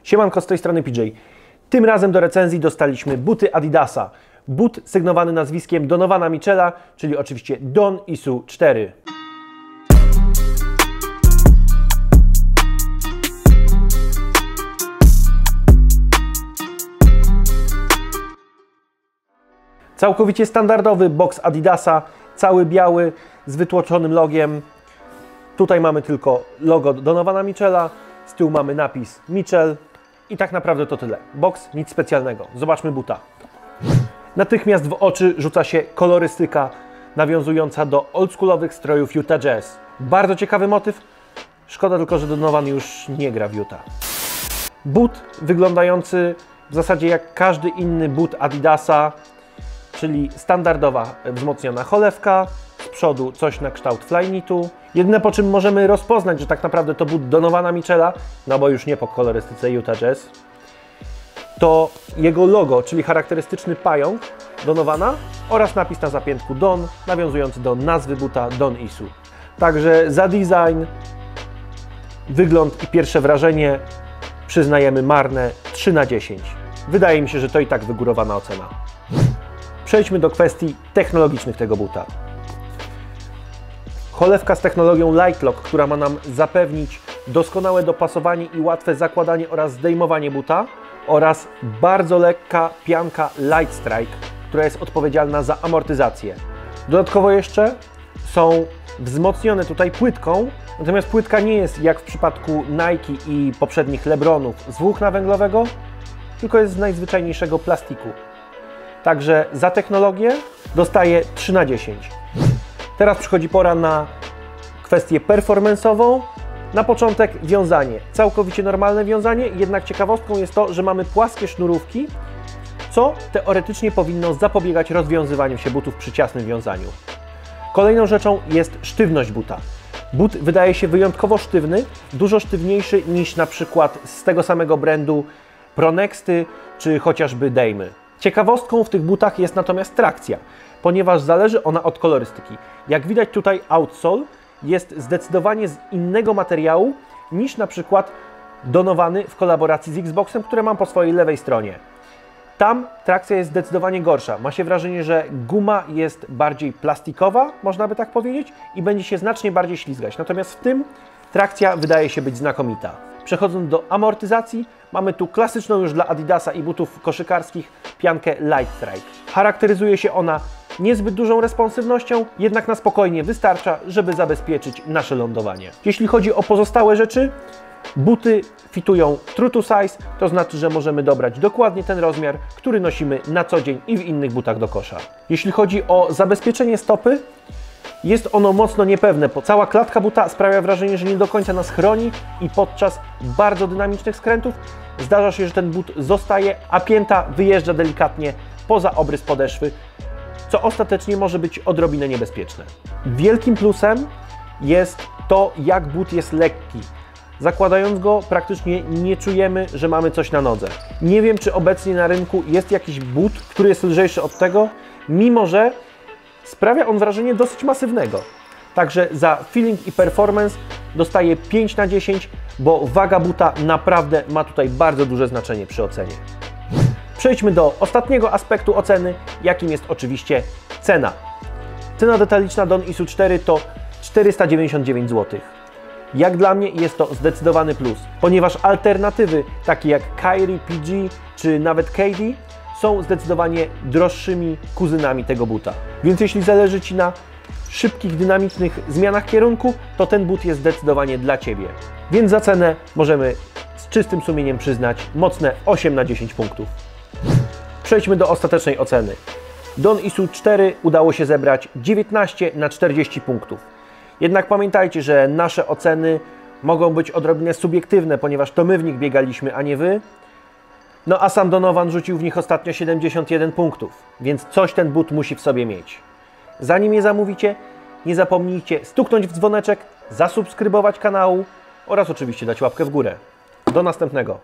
Siemanko, z tej strony PJ. Tym razem do recenzji dostaliśmy buty Adidasa. But sygnowany nazwiskiem Donovana Mitchella, czyli oczywiście Don Issue 4. Całkowicie standardowy box Adidasa, cały biały z wytłoczonym logiem. Tutaj mamy tylko logo Donovana Mitchella, z tyłu mamy napis Mitchell i tak naprawdę to tyle. Box, nic specjalnego. Zobaczmy buta. Natychmiast w oczy rzuca się kolorystyka nawiązująca do oldschoolowych strojów Utah Jazz. Bardzo ciekawy motyw, szkoda tylko, że Donovan już nie gra w Utah. But wyglądający w zasadzie jak każdy inny but Adidasa, czyli standardowa wzmocniona cholewka, z przodu coś na kształt Flyknitu. Jedyne, po czym możemy rozpoznać, że tak naprawdę to but Donovana Mitchella, no bo już nie po kolorystyce Utah Jazz, to jego logo, czyli charakterystyczny pająk Donovana oraz napis na zapiętku Don, nawiązujący do nazwy buta Don Issue. Także za design, wygląd i pierwsze wrażenie przyznajemy marne 3 na 10. Wydaje mi się, że to i tak wygórowana ocena. Przejdźmy do kwestii technologicznych tego buta. Cholewka z technologią Lightlock, która ma nam zapewnić doskonałe dopasowanie i łatwe zakładanie oraz zdejmowanie buta, oraz bardzo lekka pianka Light Strike, która jest odpowiedzialna za amortyzację. Dodatkowo jeszcze są wzmocnione tutaj płytką, natomiast płytka nie jest jak w przypadku Nike i poprzednich LeBronów z włókna węglowego, tylko jest z najzwyczajniejszego plastiku. Także za technologię dostaję 3 na 10. Teraz przychodzi pora na kwestię performance'ową. Na początek wiązanie. Całkowicie normalne wiązanie, jednak ciekawostką jest to, że mamy płaskie sznurówki, co teoretycznie powinno zapobiegać rozwiązywaniu się butów przy ciasnym wiązaniu. Kolejną rzeczą jest sztywność buta. But wydaje się wyjątkowo sztywny, dużo sztywniejszy niż na przykład z tego samego brandu Pronexty czy chociażby Damey. Ciekawostką w tych butach jest natomiast trakcja, ponieważ zależy ona od kolorystyki. Jak widać tutaj outsole jest zdecydowanie z innego materiału niż na przykład Donovany w kolaboracji z Xboxem, które mam po swojej lewej stronie. Tam trakcja jest zdecydowanie gorsza. Ma się wrażenie, że guma jest bardziej plastikowa, można by tak powiedzieć, i będzie się znacznie bardziej ślizgać. Natomiast w tym trakcja wydaje się być znakomita. Przechodząc do amortyzacji, mamy tu klasyczną już dla Adidasa i butów koszykarskich piankę Light Strike. Charakteryzuje się ona niezbyt dużą responsywnością, jednak na spokojnie wystarcza, żeby zabezpieczyć nasze lądowanie. Jeśli chodzi o pozostałe rzeczy, buty fitują true to size, to znaczy, że możemy dobrać dokładnie ten rozmiar, który nosimy na co dzień i w innych butach do kosza. Jeśli chodzi o zabezpieczenie stopy, jest ono mocno niepewne, bo cała klatka buta sprawia wrażenie, że nie do końca nas chroni i podczas bardzo dynamicznych skrętów zdarza się, że ten but zostaje, a pięta wyjeżdża delikatnie poza obrys podeszwy, co ostatecznie może być odrobinę niebezpieczne. Wielkim plusem jest to, jak but jest lekki. Zakładając go, praktycznie nie czujemy, że mamy coś na nodze. Nie wiem, czy obecnie na rynku jest jakiś but, który jest lżejszy od tego, mimo że sprawia on wrażenie dosyć masywnego. Także za feeling i performance dostaję 5 na 10, bo waga buta naprawdę ma tutaj bardzo duże znaczenie przy ocenie. Przejdźmy do ostatniego aspektu oceny, jakim jest oczywiście cena. Cena detaliczna Don Issue 4 to 499 zł. Jak dla mnie jest to zdecydowany plus, ponieważ alternatywy takie jak Kyrie, PG czy nawet KD są zdecydowanie droższymi kuzynami tego buta. Więc jeśli zależy Ci na szybkich, dynamicznych zmianach kierunku, to ten but jest zdecydowanie dla Ciebie. Więc za cenę możemy z czystym sumieniem przyznać mocne 8 na 10 punktów. Przejdźmy do ostatecznej oceny. Don Issue 4 udało się zebrać 19 na 40 punktów. Jednak pamiętajcie, że nasze oceny mogą być odrobinę subiektywne, ponieważ to my w nich biegaliśmy, a nie Wy. No a sam Donovan rzucił w nich ostatnio 71 punktów, więc coś ten but musi w sobie mieć. Zanim je zamówicie, nie zapomnijcie stuknąć w dzwoneczek, zasubskrybować kanału oraz oczywiście dać łapkę w górę. Do następnego.